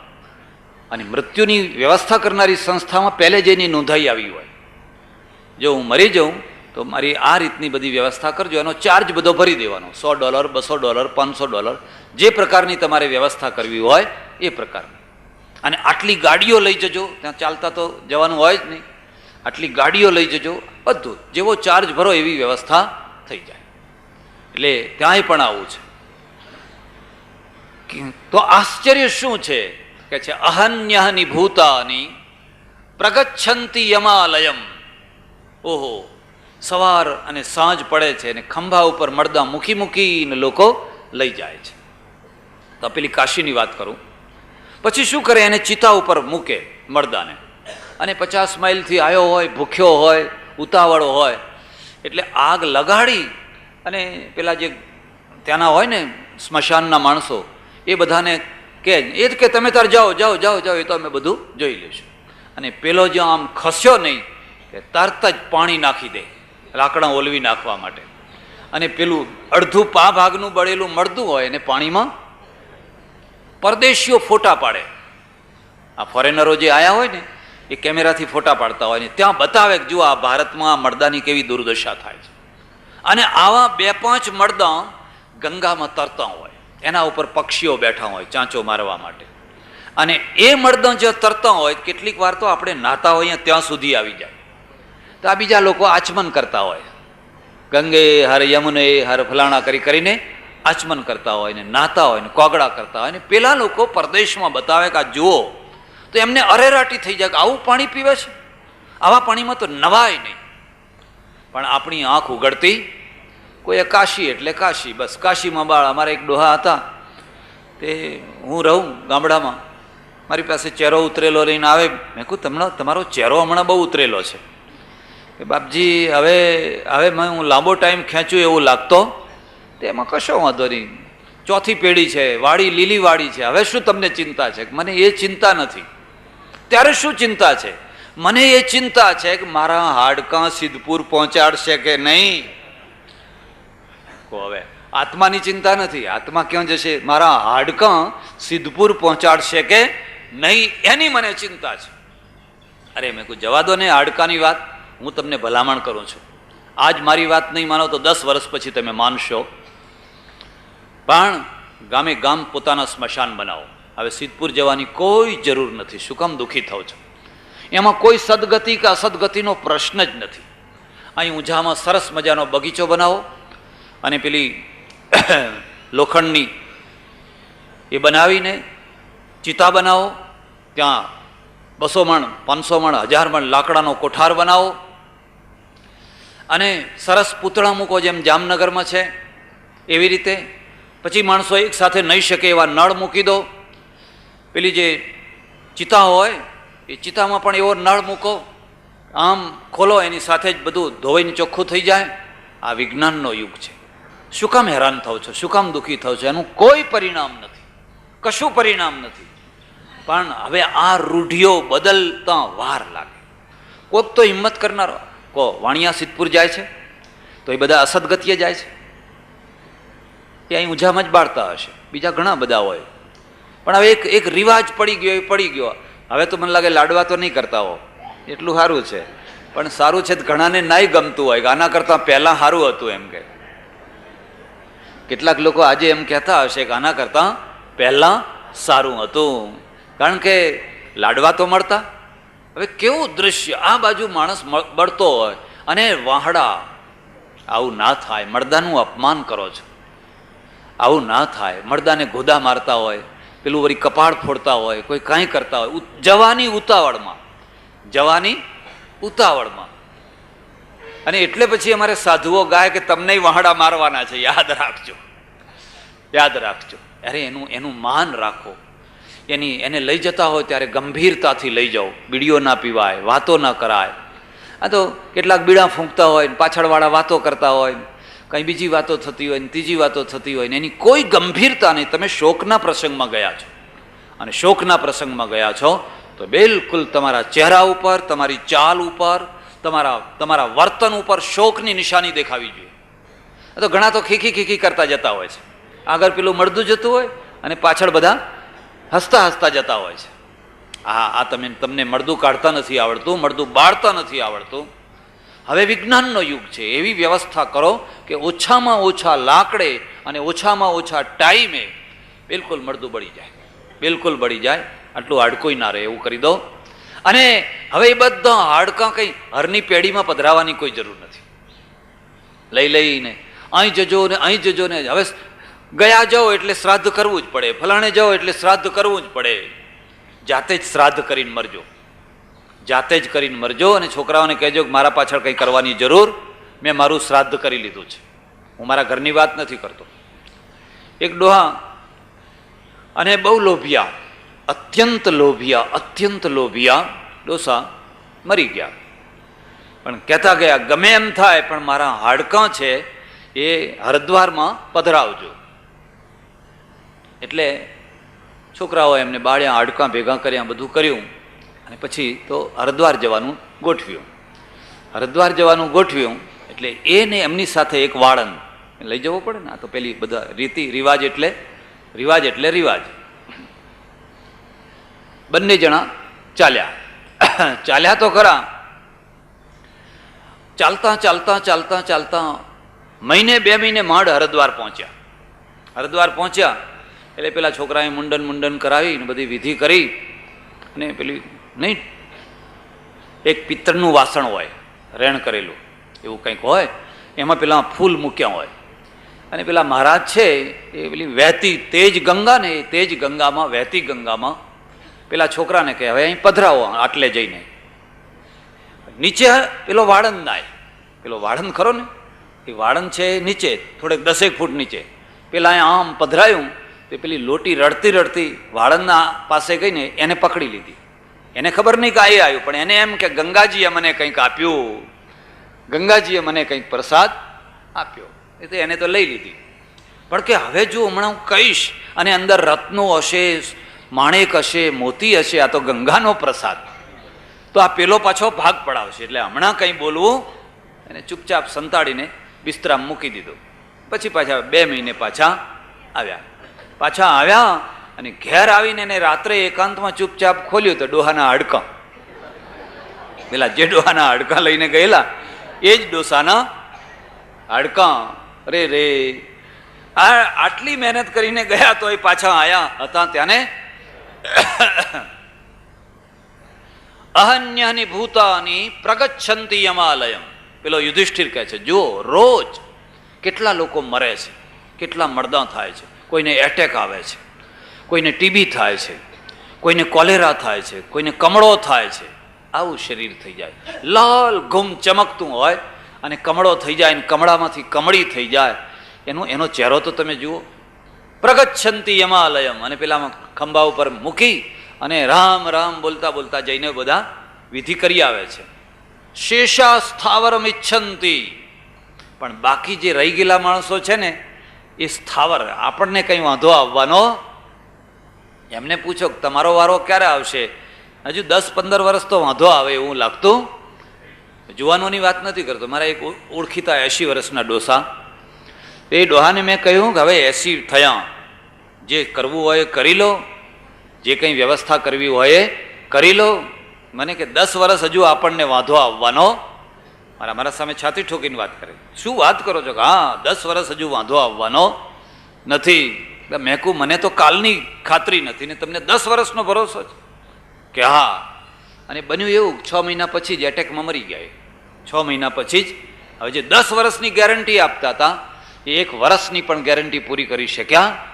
અને મૃત્યુની વ્યવસ્થા કરનારી સંસ્થામાં પહેલે જ એની નોંધાઈ આવી હોય, જો હું મરી જાઉં તો મારી આ રીતની બધી વ્યવસ્થા કરજો, એનો ચાર્જ બધો ભરી દેવાનો, $100, $200, $500, જે પ્રકારની તમારે વ્યવસ્થા કરવી હોય એ પ્રકારની. અને આટલી ગાડીઓ લઈ જજો, ત્યાં ચાલતા તો જવાનું હોય જ નહીં, આટલી ગાડીઓ લઈ જજો, બધું જેવો ચાર્જ ભરો એવી વ્યવસ્થા થઈ જાય. એટલે ત્યાંય પણ આવું છે. તો આશ્ચર્ય શું છે કે છે અહન્યની ભૂતાની પ્રગચ્છંતી યમાલયમ. ઓહો, સવાર અને સાંજ પડે છે અને ખંભા ઉપર મરદા મૂકીને લોકો લઈ જાય છે. તો પેલી કાશીની વાત કરું. પછી શું કરે, એને ચિતા ઉપર મૂકે મરદાને, અને 50 માઇલથી આવ્યો હોય, ભૂખ્યો હોય, ઉતાવળો હોય, એટલે આગ લગાડી અને પેલા જે ત્યાંના હોય ને સ્મશાનના માણસો, એ બધાને કે એ જ કે તમે તાર જાઓ, એ તો અમે બધું જોઈ લઈશું. અને પેલો જો આમ ખસ્યો નહીં કે તરત જ પાણી નાખી દે, લાકડા ઓલવી નાખવા માટે. અને પેલું અડધું પા ભાગનું બળેલું મળતું હોય એને પાણીમાં પરદેશીઓ ફોટા પાડે. આ ફોરેનરો જે આવ્યા હોય ને એ કેમેરાથી ફોટા પાડતા હોય ને ત્યાં બતાવે કે જુઓ આ ભારતમાં મરદાની કેવી દુર્દશા થાય છે. અને આવા 2-5 મરદા ગંગામાં તરતા હોય, એના ઉપર પક્ષીઓ બેઠા હોય ચાંચો મારવા માટે. અને એ મરદા જે તરતા હોય કેટલીક વાર તો આપણે નાતા હોઈએ ત્યાં સુધી આવી જાય, તો આ બીજા લોકો આચમન કરતા હોય, ગંગે હર યમુને હર ફલાણા કરીને આચમન કરતા હોય ને નાતા હોય ને કોગળા કરતા હોય ને પેલા લોકો પરદેશમાં બતાવે કે આ જુઓ, તો એમને અરેરાટી થઈ જાય કે આવું પાણી પીવે છે, આવા પાણીમાં તો નવાય નહીં. પણ આપણી આંખ ઉગડતી કોઈ કાશી એટલે કાશી, બસ કાશીમાં બાળ. અમારા એક ડોહા હતા, તે હું રહું ગામડામાં, મારી પાસે ચહેરો ઉતરેલો લઈને આવે. મેં કહું તમારો ચહેરો હમણાં બહુ ઉતરેલો છે. કે બાપજી હવે હું લાંબો ટાઈમ ખેંચું એવું લાગતો, તો એમાં કશો વાંધો નહીં, 4થી પેઢી છે, વાડી લીલી વાડી છે, હવે શું તમને ચિંતા છે? મને એ ચિંતા નથી. ત્યારે શું ચિંતા છે? મને એ ચિંતા છે કે મારા હાડકાં સિદ્ધપુર પહોંચાડશે કે નહીં. હવે આત્માની ચિંતા નથી, આત્મા ક્યાં જશે? મારા હાડકાં સિદ્ધપુર પહોંચાડશે કે નહીં એની મને ચિંતા છે. અરે મેં કહું જવા દો ને હાડકાની વાત, હું તમને ભલામણ કરું છું. આજ મારી વાત નહીં માનો તો 10 વર્ષ પછી તમે માનશો. પણ ગામે ગામ પોતાના સ્મશાન બનાવો. હવે સિદ્ધપુર જવાની કોઈ જરૂર નથી. શું કામ દુઃખી થાવ છો? એમાં કોઈ સદગતિ કે અસદગતિનો પ્રશ્ન જ નથી. અહીં ઊંઝામાં સરસ મજાનો બગીચો બનાવો, અને પેલી લોખંડની એ બનાવીને ચિતા બનાવો, ત્યાં 200 મણ 500 મણ 1000 મણ લાકડાનો કોઠાર બનાવો અને સરસ પૂતળા મૂકો, જેમ જામનગરમાં છે એવી રીતે. પછી માણસો એક સાથે નહીં શકે એવા નળ મૂકી દો. પેલી જે ચિતા હોય એ ચિતામાં પણ એવો નળ મૂકો, આમ ખોલો એની સાથે જ બધું ધોવાઈને ચોખ્ખું થઈ જાય. આ વિજ્ઞાનનો યુગ છે. શું કામ હેરાન થાવ છો, શું કામ દુઃખી થાવ છો? એનું કોઈ પરિણામ નથી, કશું પરિણામ નથી. પણ હવે આ રૂઢિઓ બદલતા વાર લાગે. કોઈક તો હિંમત કરનારો કહો વાણિયા સિદ્ધપુર જાય છે તો એ બધા અસદગતિએ જાય છે, એ અહીં ઊંઝામાં જ બાળતા હશે, બીજા ઘણા બધા હોય. પણ હવે એક રિવાજ પડી ગયો, એ પડી ગયો. હવે તો મને લાગે લાડવા તો નહીં કરતા હો, એટલું સારું છે. પણ સારું છે ઘણાને નહીં ગમતું હોય કે આના કરતાં પહેલાં સારું હતું એમ કે. કેટલાક લોકો આજે એમ કહેતા હશે કે આના કરતાં પહેલાં સારું હતું, કારણ કે લાડવા તો મળતા. હવે કેવું દૃશ્ય, આ બાજુ માણસ બળતો હોય અને વાહડા. આવું ના થાય, મરદાનું અપમાન કરો છો, આવું ના થાય. મરદાને ગોદા મારતા હોય, પેલું વળી કપાળ ફોડતા હોય, કોઈ કાંઈ કરતા હોય જવાની ઉતાવળમાં. અને એટલે પછી અમારે સાધુઓ ગાય કે તમને વાહડા મારવાના છે, યાદ રાખજો. અરે એનું માન રાખો. એને લઈ જતા હોય ત્યારે ગંભીરતાથી લઈ જાઓ. બીડીઓ ના પીવાય, વાતો ના કરાય. આ તો કેટલાક બીડા ફૂંકતા હોય, પાછળવાળા વાતો કરતા હોય, કંઈ બીજી વાતો થતી હોય, ત્રીજી વાતો થતી હોય ને એની કોઈ ગંભીરતા નહીં. તમે શોકના પ્રસંગમાં ગયા છો, અને શોકના પ્રસંગમાં ગયા છો તો બિલકુલ તમારા ચહેરા ઉપર, તમારી ચાલ ઉપર, તમારા વર્તન ઉપર શોકની નિશાની દેખાવી જોઈએ. તો ઘણા તો ખીખી કરતા જતા હોય છે. આગળ પેલું મળતું જતું હોય અને પાછળ બધા હસતા જતા હોય છે. તમને મળદું કાઢતા નથી આવડતું, મળદું બાળતા નથી આવડતું. હવે વિજ્ઞાનનો યુગ છે. એવી વ્યવસ્થા કરો કે ઓછામાં ઓછા લાકડે અને ઓછામાં ઓછા ટાઈમે બિલકુલ મળદું બળી જાય. આટલું હાડકું ના રહે એવું કરી દો. અને હવે એ બધા હાડકાં કંઈ હરની પેઢીમાં પધરાવવાની કોઈ જરૂર નથી. લઈને અહીં જજો ને હવે ગયા જાઓ એટલે શ્રાદ્ધ કરવું જ પડે, ફલાણે જાઓ એટલે શ્રાદ્ધ કરવું જ પડે. જાતે જ શ્રાદ્ધ કરીને મરજો. અને છોકરાઓને કહેજો કે મારા પાછળ કંઈ કરવાની જરૂર, મેં મારું શ્રાદ્ધ કરી લીધું છે, હું મારા ઘરની વાત નથી કરતો. એક ડોહા અને બહુ લોભિયા, અત્યંત લોભિયા ડોસા મરી ગયા. પણ કહેતા ગયા ગમે એમ થાય પણ મારા હાડકાં છે એ હરિદ્વારમાં પધરાવજો. એટલે છોકરાઓ એમને બાળ્યા, હાડકાં ભેગા કર્યા, બધું કર્યું અને પછી તો હરિદ્વાર જવાનું ગોઠવ્યું. એટલે એને એમની સાથે એક વાળંદ લઈ જવો પડે ને. આ તો પેલી બધા રિવાજ એટલે બંને જણા ચાલ્યા તો ખરા. ચાલતા મહિને 2 મહિને માંડ હરિદ્વાર પહોંચ્યા. એટલે પેલા છોકરાએ મુંડન કરાવી ને બધી વિધિ કરી અને પેલી નહીં એક પિત્તળનું વાસણ હોય, રેણ કરેલું એવું કંઈક હોય, એમાં પેલા ફૂલ મૂક્યા હોય. અને પેલા મહારાજ છે એ પેલી તેજ ગંગામાં પેલા છોકરાને કહે હવે અહીં પધરાવો, આટલે જઈને. નીચે પેલો વાળંદ ખરો ને, એ વાળંદ છે નીચે થોડેક 10 ફૂટ નીચે. પેલા આમ પધરાયું તો પેલી લોટી રડતી વાળંદના પાસે ગઈને એને પકડી લીધી. એને ખબર નહીં કે આ આવ્યું, પણ એને એમ કે ગંગાજીએ મને કંઈક આપ્યું, ગંગાજીએ મને કંઈક પ્રસાદ આપ્યો. એ તો એને તો લઈ લીધી. પણ કે હવે જો હમણાં હું કહીશ અને અંદર રત્નો હશે, માણેક હશે, મોતી હશે, આ તો ગંગાનો પ્રસાદ, તો આ પેલો પાછો ભાગ પડાવશે. એટલે હમણાં કંઈ બોલવું, એને ચૂપચાપ સંતાડીને બિસ્તરામાં મૂકી દીધું. પછી પાછા 2 મહિને પાછા આવ્યા અને ઘેર આવીને એને રાત્રે એકાંતમાં ચૂપચાપ ખોલ્યું તો ડોહાના હાડકાં, પેલા જે ડોહાના હાડકાં લઈને ગયેલા એ જ ડોસાના હાડકાં. રે આટલી મહેનત કરીને ગયા તો એ પાછા આયા હતા ત્યાંને અહન્યાની ભૂતાની પ્રગચ્છંતિ યમાલયમ. પેલો યુધિષ્ઠિર કહે છે જો રોજ કેટલા લોકો મરે છે, કેટલા મરદાં થાય છે, કોઈને એટેક આવે છે, કોઈને ટીબી થાય છે, કોઈને કોલેરા થાય છે, કોઈને કમળો થાય છે. આવું શરીર થઈ જાય, લાલ ઘૂમ ચમકતું હોય અને કમળો થઈ જાય અને કમળામાંથી કમળી થઈ જાય. એનો ચહેરો તો તમે જુઓ. પ્રગચ્છંતી યમાલયમ, અને પેલામાં ખંભા ઉપર મૂકી અને રામ રામ બોલતા બોલતા જઈને બધા વિધિ કરી આવે છે. શેષા સ્થાવરમ ઈચ્છંતી, પણ બાકી જે રહી ગયેલા માણસો છે ને એ સ્થાવર, આપણને કંઈ વાંધો આવવાનો. એમને પૂછો તમારો વારો ક્યારે આવશે, હજુ 10-15 વર્ષ તો વાંધો આવે એવું લાગતું. જુવાનોની વાત નથી કરતો. મારા એક ઓળખીતા 80 વર્ષના ડોસા, એ ડોહાને મેં કહ્યું કે હવે 80 થયા, જે કરવું હોય કરી લો, જે કંઈ વ્યવસ્થા કરવી હોય એ કરી લો. મને કે 10 વર્ષ હજુ આપણને વાંધો આવવાનો. મારા સામે છાતી ઠોકીને વાત કરે, શું વાત કરો છો? હા, 10 વર્ષ હજુ વાંધો આવવાનો નથી. મેં કહું મને તો કાલની ખાતરી નથી ને તમને 10 વર્ષનો ભરોસો છે કે હા. અને બન્યું એવું, 6 મહિના પછી જ એટેકમાં મરી ગયા. 6 મહિના પછી જ. હવે જે 10 વર્ષની ગેરંટી આપતા હતા એ 1 વર્ષની પણ ગેરંટી પૂરી કરી શક્યા.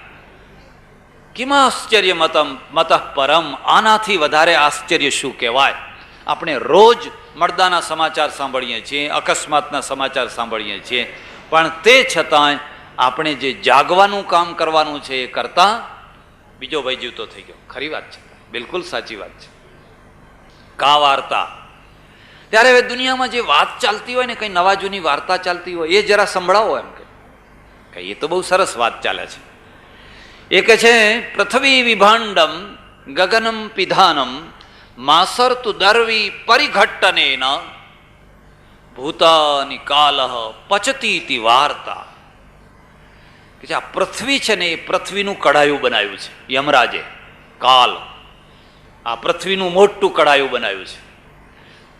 કિમાશ્ચર્ય મત પરમ, આનાથી વધારે આશ્ચર્ય શું કહેવાય? આપણે રોજ મરદાના સમાચાર સાંભળીએ છીએ, અકસ્માતના સમાચાર સાંભળીએ છીએ, પણ તે છતાંય આપણે જે જાગવાનું કામ કરવાનું છે એ કરતા બીજો ભાઈ જીવતો થઈ ગયો. ખરી વાત છે, બિલકુલ સાચી વાત છે. કા વાર્તા, ત્યારે હવે દુનિયામાં જે વાત ચાલતી હોય ને, કંઈ નવા જૂની વાર્તા ચાલતી હોય એ જરા સંભળાવો એમ કે એ તો બહુ સરસ વાત ચાલે છે. એ કે છે પૃથ્વી વિભાંડમ ગગનમ પિધાનમ માસરતુ દર્વી પરિઘટ્ટનેન ભૂતાની કાલહ પચતીતિ વાર્તા. કે આ પૃથ્વી છે ને એ પૃથ્વીનું કડાયું બનાવ્યું છે યમરાજે. કાલ આ પૃથ્વીનું મોટું કડાયું બનાવ્યું છે.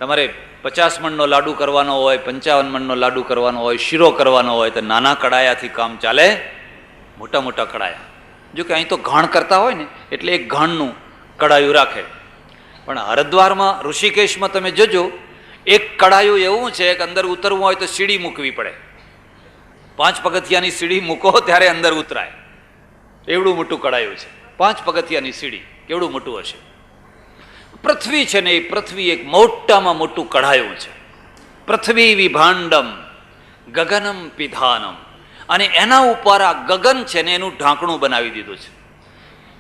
તમારે 50 મણનો લાડુ કરવાનો હોય, 55 મણનો લાડુ કરવાનો હોય, શીરો કરવાનો હોય તો નાના કડાયાથી કામ ચાલે, મોટા મોટા કડાયા. જો કે અહીં તો ઘાણ કરતા હોય ને એટલે એક ઘાણનું કડાયું રાખે. પણ હરિદ્વારમાં ઋષિકેશમાં તમે જોજો, એક કડાયું એવું છે કે અંદર ઉતરવું હોય તો સીડી મૂકવી પડે. 5 પગથિયાની સીડી મૂકો ત્યારે અંદર ઉતરાય, એવડું મોટું કડાયું છે. 5 પગથિયાની સીડી કેવડું મોટું હશે. પૃથ્વી છે ને એ પૃથ્વી એક મોટામાં મોટું કઢાયું છે. પૃથ્વી વિભાંડમ ગગનમ પિધાનમ, અને એના ઉપર આ ગગન છે ને એનું ઢાંકણું બનાવી દીધું છે.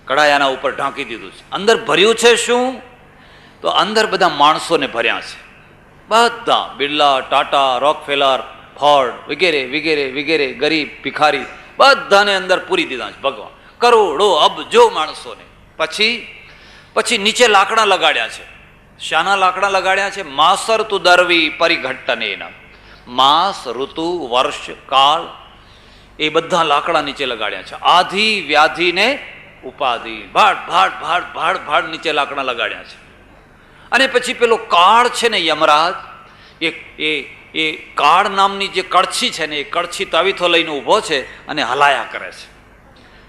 કડાયાના ઉપર ઢાંકી દીધું છે. અંદર ભર્યું છે શું? તો અંદર બધા માણસોને ભર્યા છે. બધા બિરલા, ટાટા, રોકફેલર, ફોર્ડ વગેરે વગેરે વગેરે, ગરીબ, ભિખારી, બધાને અંદર પૂરી દીધા છે ભગવાન. કરોડો અબજો માણસોને. પછી નીચે લાકડા લગાડ્યા છે. શાના લાકડા લગાડ્યા છે? માસ ઋતુ દરવી પરિઘટ્ટનેન. માસ, ઋતુ, વર્ષ, કાળ, એ બધા લાકડા નીચે લગાડ્યા છે. આધિ, વ્યાધિ ને ઉપાધિ, ભાડ ભાડ ભાડ ભાડ ભાડ નીચે લાકડા લગાડ્યા છે. અને પછી પેલો કાળ છે ને યમરાજ, એ કાળ નામની જે કળછી છે ને એ કળછી તાવીથો લઈને ઊભો છે અને હલાયા કરે છે.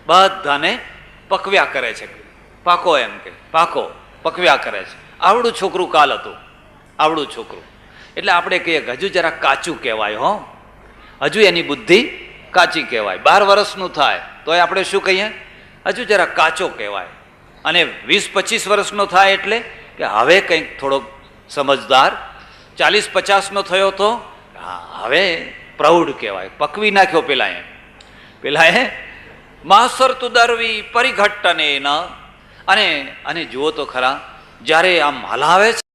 બધાને પકવ્યા કરે છે. પાકો એમ કે પાકો પકવ્યા કરે છે. આવડું છોકરું કાલ હતું, આવડું છોકરું. એટલે આપણે કહીએ કે હજુ જરા કાચું કહેવાય. હો, હજુ એની બુદ્ધિ કાચી કહેવાય. 12 વર્ષનું થાય તોય આપણે શું કહીએ? હજુ જરા કાચો કહેવાય. અને 20-25 વર્ષનો થાય એટલે કે હવે કંઈક થોડોક સમજદાર. 40-50નો થયો તો હવે પ્રૌઢ કહેવાય. પકવી નાખ્યો પેલા એ માસર તુ દરવી પરિઘટ્ટનેન. અને જુઓ તો ખરા, જ્યારે આમ હલાવે છે